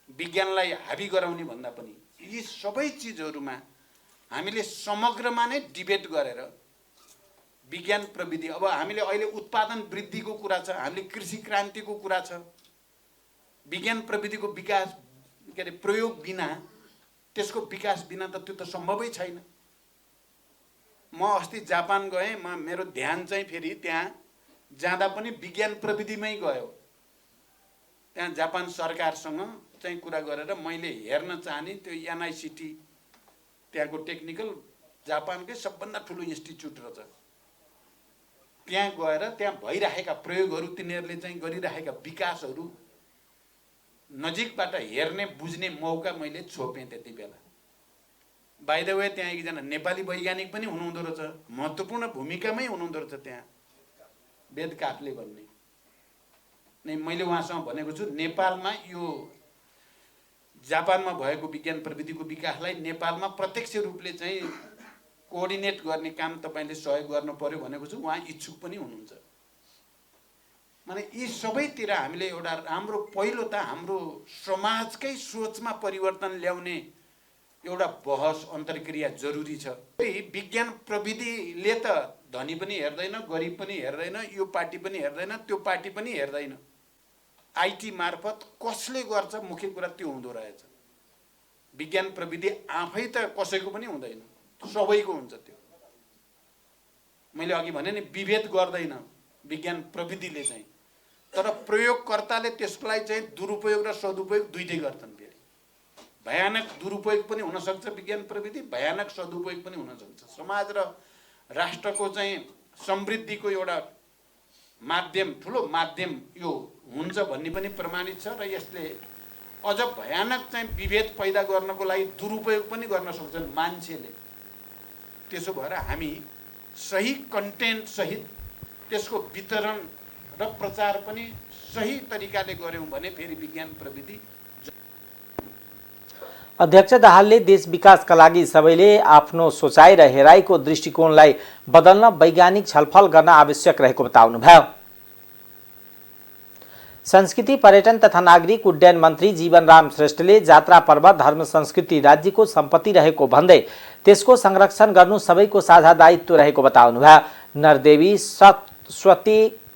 विज्ञानलाई हाबी गराउने भन्दा पनि यी सबै चिजहरूमा हामीले समग्रमा नै डिबेट गरेर विज्ञान प्रविधि, अब हामीले अहिले उत्पादन वृद्धिको कुरा छ, हामीले कृषि क्रान्तिको कुरा छ, विज्ञान प्रविधिको विकास के अरे प्रयोग बिना, त्यसको विकास बिना त त्यो त सम्भवै छैन। म अस्ति जापान गएँ, मेरो ध्यान चाहिँ फेरि त्यहाँ जाँदा पनि विज्ञान प्रविधिमै गयो। त्यहाँ जापान सरकारसँग चाहिँ कुरा गरेर मैले हेर्न चाहने त्यो एनआइसिटी, त्यहाँको टेक्निकल जापानकै सबभन्दा ठुलो इन्स्टिच्युट रहेछ, त्यहाँ गएर त्यहाँ भइरहेका प्रयोगहरू, तिनीहरूले चाहिँ गरिरहेका विकासहरू नजिकबाट हेर्ने बुझ्ने मौका मैले छोपेँ त्यति बेला। बाइ द वे त्यहाँ एकजना नेपाली वैज्ञानिक पनि हुनुहुँदो रहेछ, महत्त्वपूर्ण भूमिकामै हुनुहुँदो रहेछ त्यहाँ, वेद काफ्ले भन्ने नै। मैले उहाँसँग भनेको छु नेपालमा यो जापानमा भएको विज्ञान प्रविधिको विकासलाई नेपालमा प्रत्यक्ष रूपले चाहिँ कोअर्डिनेट गर्ने काम तपाईँले सहयोग गर्नु पर्यो भनेको छु। उहाँ इच्छुक पनि हुनुहुन्छ। माने यी सबैतिर हामीले एउटा राम्रो, पहिलो त हाम्रो समाजकै सोचमा परिवर्तन ल्याउने एउटा बहस अन्तर्क्रिया जरुरी छ। विज्ञान प्रविधिले त धनी पनि हेर्दैन, गरिब पनि हेर्दैन, यो पार्टी पनि हेर्दैन, त्यो पार्टी पनि हेर्दैन। आइटी मार्फत कसले गर्छ मुख्य कुरा त्यो हुँदो रहेछ। विज्ञान प्रविधि आफै त कसैको पनि हुँदैन, सबैको हुन्छ त्यो। मैले अघि भने नि विभेद गर्दैन विज्ञान प्रविधिले चाहिँ, तर प्रयोगकर्ताले त्यसलाई चाहिँ दुरुपयोग र सदुपयोग दुईटै गर्छन्। फेरि भयानक दुरुपयोग पनि हुनसक्छ विज्ञान प्रविधि, भयानक सदुपयोग पनि हुनसक्छ। समाज र राष्ट्रको चाहिँ समृद्धिको एउटा माध्यम, ठुलो माध्यम यो हुन्छ भन्ने पनि प्रमाणित छ। र यसले अझ भयानक चाहिँ विभेद पैदा गर्नको लागि दुरुपयोग पनि गर्न सक्छन् मान्छेले। त्यसो भएर हामी सही कन्टेन्ट सहित त्यसको वितरण र प्रचार पनि सही तरिकाले गर्यौं भने फेरि विज्ञान प्रविधि। अध्यक्ष दाहालले देश विकासका लागि सबैले आफ्नो सोचाइ र हेराइको दृष्टिकोणलाई बदल्न वैज्ञानिक छलफल गर्न आवश्यक रहेको बताउनुभयो। संस्कृति पर्यटन तथा नागरिक उड्डयन मन्त्री जीवनराम श्रेष्ठले जात्रा पर्व धर्म संस्कृति राज्यको सम्पत्ति रहेको भन्दै त्यसको संरक्षण गर्नु सबैको साझा दायित्व रहेको बताउनुभयो। नरदेवी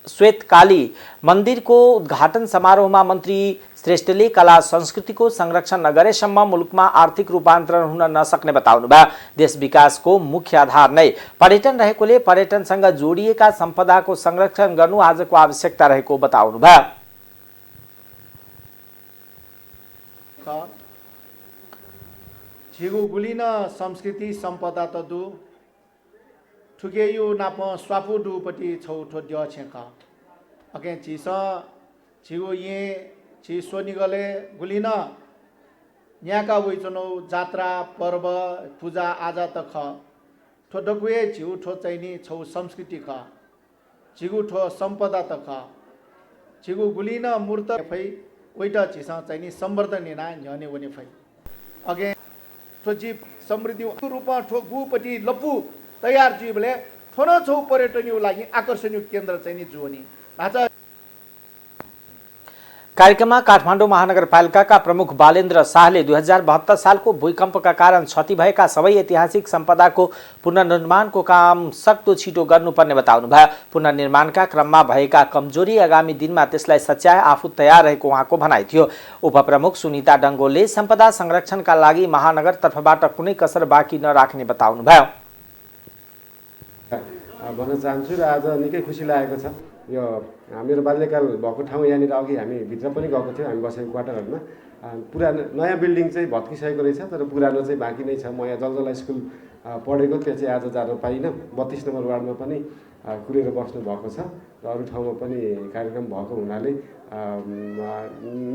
श्वेतकाली मन्दिरको उद्घाटन समारोहमा मन्त्री श्रेष्ठले कला संस्कृतिको संरक्षण नगरेसम्म मुलुकमा आर्थिक रूपान्तरण हुन नसक्ने बताउनुभयो। देश विकासको मुख्य आधार नै पर्यटन रहेकोले पर्यटनसँग जोडिएका सम्पदाको संरक्षण गर्नु आजको आवश्यकता रहेको बताउनुभयो। छिगु गुलिन संस्कृति सम्पदा त दु ठुके यो नाप स्वापु दुपट्टि छौठो ड्य छेक अके छिस छिगु ये छि सोनिगले गुलिन यहाँका वइचनो जात्रा पर्व पूजा आजा त ख ठो डकुए छिउ ठो चाहिने छौ संस्कृति ख छिगु ठो सम्पदा त ख छिगु गुलिन मूर्त फै ओइटा छिसा चाहिने सम्वर्धन निना न्यने वने फै अगे ठो जीव समृद्धि रूपमा ठो गुपट्टि लप्पु तयार जीवले ठोन छौ पर्यटनको लागि आकर्षणीय केन्द्र चाहिँ नि जोनी भाषा। कार्यक्रममा काठमाडौँ महानगरपालिकाका प्रमुख बालेन्द्र शाहले 2072 सालको भूकम्पका कारण क्षति भएका सबै ऐतिहासिक सम्पदाको पुनर्निर्माणको काम सक्दो छिटो गर्नुपर्ने बताउनुभयो। पुनर्निर्माणका क्रममा भएका कमजोरी आगामी दिनमा त्यसलाई सच्याए आफू तयार रहेको उहाँको भनाइ थियो। उपप्रमुख सुनिता डङ्गोलले सम्पदा संरक्षणका लागि महानगर तर्फबाट कुनै कसर बाँकी नराख्ने बताउनुभयो। भन्न चाहन्छु र आज निकै खुसी लागेको छ। यो मेरो बाल्यकाल भएको ठाउँ यहाँनिर अघि हामी भित्र पनि गएको थियौँ, हामी बसेको क्वार्टरहरूमा। पुरानो नयाँ बिल्डिङ चाहिँ भत्किसकेको रहेछ, तर पुरानो चाहिँ बाँकी नै छ। म यहाँ जलजला स्कुल पढेको, त्यो चाहिँ आज जान पाइनँ। 32 नम्बर वार्डमा पनि कुरेर बस्नु भएको छ र अरू ठाउँमा पनि कार्यक्रम भएको हुनाले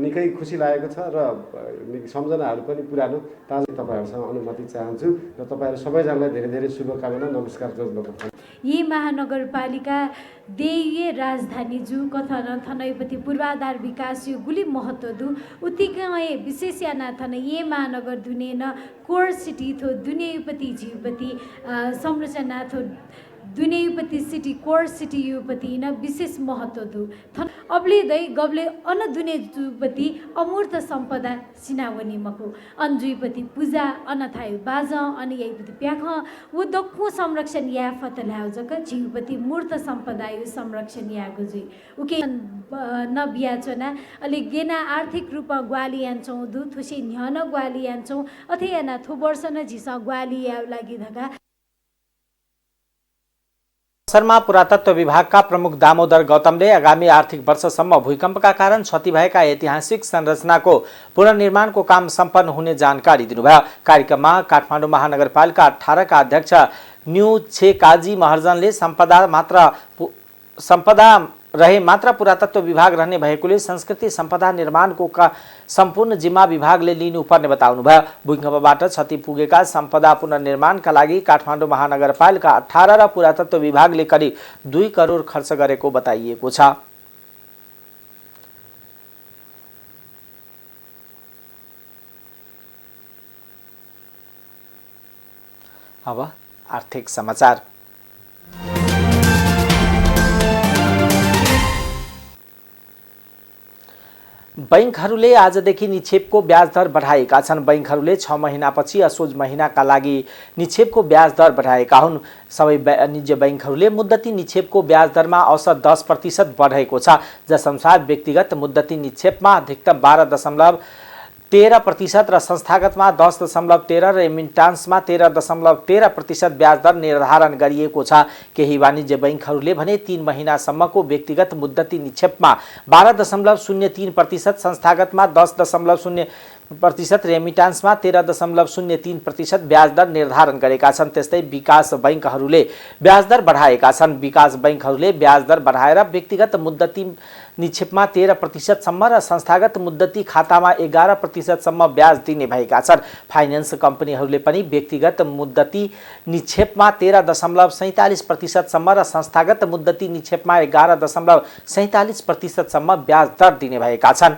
निकै खुसी लागेको छ र सम्झनाहरू पनि पुरानो ताजा। तपाईँहरूसँग अनुमति चाहन्छु र तपाईँहरू सबैजनालाई धेरै धेरै शुभकामना, नमस्कार जोड्नुपर्छ। यी महानगरपालिका देय राजधानी जू कथन थनैपति पूर्वाधार विकास यो गुली महत्व दु उतिकै विशेष याना थन ये महानगर दुनेन कोर सिटी थो दुनियापति जीवपति संरचना थो दुनियापति सिटी कोर सिटी युपति न विशेष महत्व दु थन अब्ले दै गब्ले अन दुने जुपति अमूर्त सम्पदा सिनावनी मको अन्जुपति पूजा अनथायु बाजा अनि यहीपति प्याख वो दक्कु संरक्षण या फतलाउ जक जीवपति मूर्त सम्पदा यो संरक्षण या गुजी उके न बियाचना अलि गेना आर्थिक रूपमा ग्वालियान्छौँ दु थुसी न्हन ग्वालियान्छौँ अथवा न थो वर्ष न झिसा ग्वालिया लागि धगा। अवसरमा पुरातत्व विभागका प्रमुख दामोदर गौतमले आगामी आर्थिक वर्षसम्म भूकम्पका कारण क्षति भएका ऐतिहासिक संरचनाको पुनर्निर्माणको काम सम्पन्न हुने जानकारी दिनुभयो। कार्यक्रममा काठमाडौँ महानगरपालिका 18 का अध्यक्ष न्यू छे काजी महर्जनले सम्पदा रहे मात्र पुरातत्व विभाग रहने भएकोले संस्कृति सम्पदा निर्माणको सम्पूर्ण जिम्मा विभागले लिनुपर्ने बताउनुभयो। भूकम्पबाट क्षति पुगेका सम्पदा पुनर्निर्माणका लागि काठमाडौँ महानगरपालिका 18 र पुरातत्व विभागले करिब 2 करोड खर्च गरेको बताइएको छ। अब आर्थिक समाचार। बैंकहरूले आजदेखि निक्षेपको ब्याज दर बढाएका छन्। बैंकहरूले 6 महिनापछि असोज महिनाका लागि निक्षेपको ब्याज दर बढाएका हुन्। सबै वाणिज्य बैंकहरूले मुद्दती निक्षेपको ब्याज दरमा औसत 10% बढेको छ, जसअनुसार व्यक्तिगत मुद्दती निक्षेपमा अधिकतम 12.13% र संस्थागतमा 10.13 र रेमिटान्समा 13.13% ब्याज दर निर्धारण गरिएको छ। केही वाणिज्य बैंकहरूले भने 3 महिनासम्मको व्यक्तिगत मुद्दती निक्षेपमा 12.03%, संस्थागतमा 10.0% रेमिटान्समा 13.03% ब्याज दर निर्धारण गरेका छन्। त्यस्तै विकास बैंकहरूले ब्याज दर बढाएका छन्। विकास बैंकहरूले ब्याज दर बढाएर व्यक्तिगत मुद्दती निक्षेपमा 13% सम्म र संस्थागत मुद्दती खातामा 11% सम्म ब्याज दिने भएका छन्। फाइनेन्स कम्पनीहरूले पनि व्यक्तिगत मुद्दती निक्षेपमा 13.47% सम्म र संस्थागत मुद्दती निक्षेपमा 11.47% सम्म ब्याज दर दिने भएका छन्।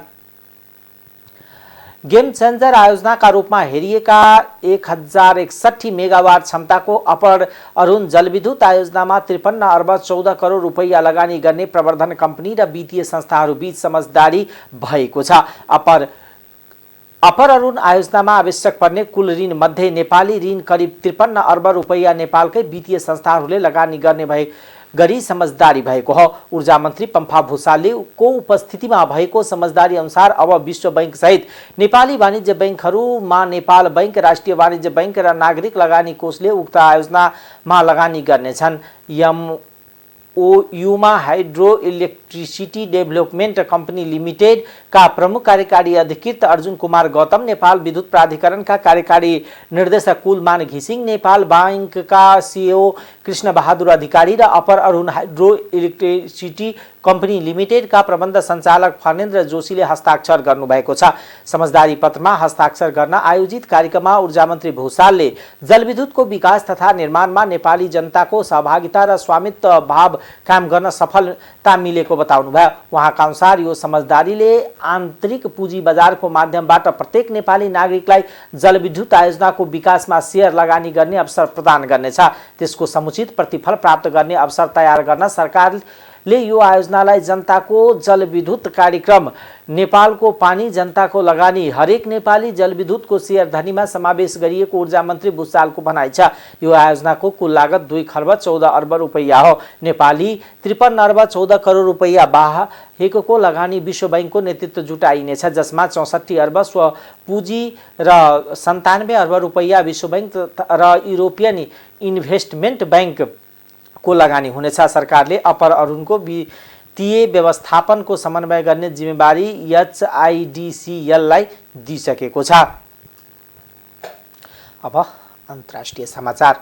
गेम चेन्जर आयोजनाका रूपमा हेरिएका 1061 मेगावाट क्षमताको अपर अरुण जलविद्युत आयोजनामा 53 अर्ब 14 करोड रुपैयाँ लगानी गर्ने प्रवर्धन कम्पनी र वित्तीय संस्थाहरू बीच समझदारी भएको छ। अपर अरुण आयोजनामा आवश्यक पर्ने कुल ऋण मध्ये नेपाली ऋण करिब 53 अर्ब रुपैयाँ नेपालकै वित्तीय संस्थाहरूले लगानी गर्ने भए गरी समझदारी भएको हो। ऊर्जा मन्त्री पम्फा भूषालको उपस्थितिमा भएको समझदारी अनुसार अब विश्व बैंक सहित नेपाली वाणिज्य बैंकहरूमा नेपाल बैंक, राष्ट्रिय वाणिज्य बैंक र नागरिक लगानी कोषले उक्त आयोजनामा लगानी गर्नेछन्। एमओयूमा hydro electricity development company limited का प्रमुख कार्यकारी अधिकृत अर्जुन कुमार गौतम, नेपाल विद्युत प्राधिकरणका कार्यकारी निर्देशक कुलमान घिसिङ, नेपाल बैंकका सीईओ कृष्ण बहादुर अधिकारी र अपर अरुण हाइड्रो इलेक्ट्रिसिटी कम्पनी लिमिटेडका प्रबन्ध सञ्चालक फर्नेन्द्र जोशीले हस्ताक्षर गर्नुभएको छ। समझदारी पत्रमा हस्ताक्षर गर्न आयोजित कार्यक्रममा ऊर्जा मन्त्री भूषालले जलविद्युतको विकास तथा निर्माणमा नेपाली जनताको सहभागिता र स्वामित्व भाव काम गर्न सफलता मिलेको बताउनुभयो। उहाँका अनुसार यो समझदारीले आन्तरिक पुँजी बजारको माध्यमबाट प्रत्येक नेपाली नागरिकलाई जलविद्युत आयोजनाको विकासमा शेयर लगानी गर्ने अवसर प्रदान गर्नेछ। त्यसको समुचित प्रतिफल प्राप्त गर्ने अवसर तयार गर्न सरकारले ले यो आयोजनालाई जनताको जलविद्युत कार्यक्रम, नेपालको पानी जनताको लगानी, हरेक नेपाली जलविद्युतको शेयर धनीमा समावेश गरिएको ऊर्जा मन्त्री भुषालको भनाइ छ। यो आयोजनाको कुल लागत 2 खर्ब 14 अर्ब रुपैयाँ हो। नेपाली 53 अर्ब 14 करोड रुपैयाँ बाहेकको लगानी विश्व बैंकको नेतृत्व जुटाइनेछ, जसमा 64 अर्ब स्वपुँजी र 97 अर्ब रुपैयाँ विश्व बैंक र युरोपियन इन्भेस्टमेन्ट बैंकको लगानी हुनेछ। सरकारले अपर अरुणको वित्तीय व्यवस्थापनको समन्वय गर्ने जिम्मेवारी एचआइडिसिएललाई दिइसकेको छ। अब अन्तर्राष्ट्रिय समाचार।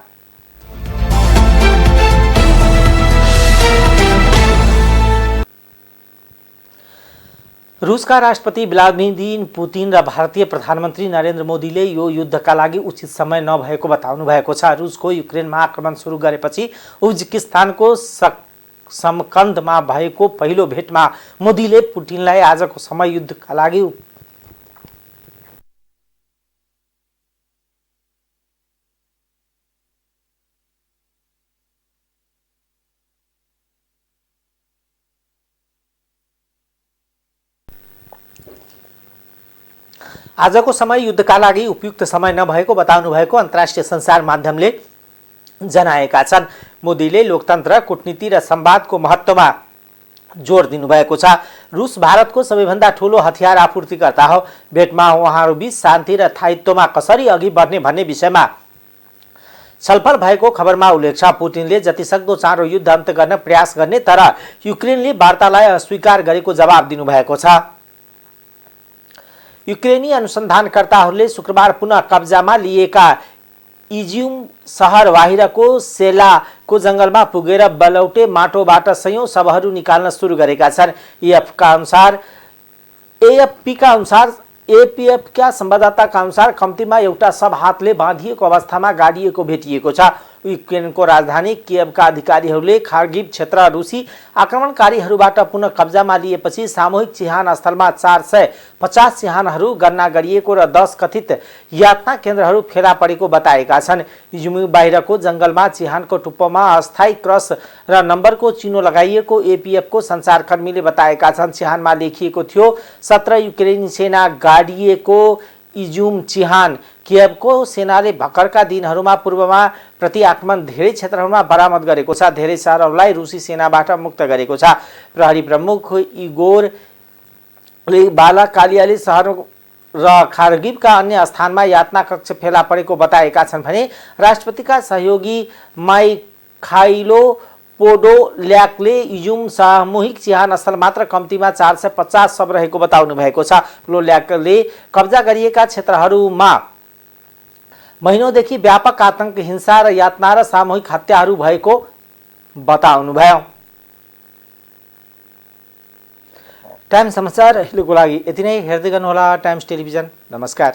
रुसका राष्ट्रपति व्लादिमिर पुतिन र भारतीय प्रधानमन्त्री नरेन्द्र मोदीले यो युद्धका लागि उचित समय नभएको बताउनु भएको छ। रुसको युक्रेनमा आक्रमण सुरु गरेपछि उज्बेकिस्तानको समकन्दमा भएको पहिलो भेटमा मोदीले पुतिनलाई आजको समय युद्धका लागि आजको समय युद्धका लागि उपयुक्त समय नभएको बताउनु भएको अन्तर्राष्ट्रिय सञ्चार माध्यमले जनाएका छन्। मोदीले लोकतन्त्र, कूटनीति र संवादको महत्त्वमा जोड दिनुभएको छ। रुस भारतको सबैभन्दा ठूलो हतियार आपूर्तिकर्ता हो। भेटमा उहाँहरूबीच शान्ति र स्थायित्वमा कसरी अघि बढ्ने भन्ने विषयमा छलफल भएको खबरमा उल्लेख छ। पुतिनले जतिसक्दो चाँडो युद्ध अन्त्य गर्न प्रयास गर्ने तर युक्रेनले वार्तालाई अस्वीकार गरेको जवाब दिनुभएको छ। युक्रेनी अनुसन्धानकर्ताहरूले शुक्रबार पुनः कब्जामा लिएका इज्युम सहर बाहिरको सेलाको जंगलमा पुगेर बलौटे माटोबाट सयौं शवहरू निकाल्न सुरु गरेका छन्। एएफपीका संवाददाताका अनुसार कम्तीमा एउटा शव हातले बाँधिएको अवस्थामा गाडिएको भेटिएको छ। युक्रेनको राजधानी कियभका अधिकारीहरूले खार्गिभ क्षेत्र रुसी आक्रमणकारीहरूबाट पुनः कब्जामा लिएपछि सामूहिक चिहान स्थलमा 450 चिहानहरू गणना गरिएको र 10 कथित यातना केन्द्रहरू फेला परेको बताएका छन्। इज्युम बाहिरको जंगलमा चिहानको टुप्पोमा अस्थायी क्रस र नम्बरको चिनो लगाइएको एपीएफको सञ्चारकर्मीले बताएका छन्। चिहानमा लेखिएको थियो 17 युक्रेनी सेना गाडिएको इज्युम चिहान कियभको सेनाले भर्खरका दिनहरूमा पूर्वमा प्रतिआक्रमण धेरै क्षेत्रहरूमा बरामद गरेको छ। धेरै शहरहरूलाई रुसी सेनाबाट मुक्त गरेको छ। प्रहरी प्रमुख इगोर बालाकालियाले शहर र खार्गिभका अन्य स्थानमा यातना कक्ष फेला परेको बताएका छन् भने राष्ट्रपतिका सहयोगी माइखाइलो पोडोल्याकले इज्युम सामूहिक चिहान स्थल मात्र कम्तीमा 450 शव रहेको बताउनु भएको छ। पोडोल्याकले कब्जा गरिएका क्षेत्रहरूमा महिनौदेखि व्यापक आतंक, हिंसा र यातना र सामूहिक हत्याहरू भएको बताउनुभयो। टाइम समाचार अहिलेको लागि यति नै। हेर्दै गर्नुहोला टाइम्स टेलिभिजन। नमस्कार।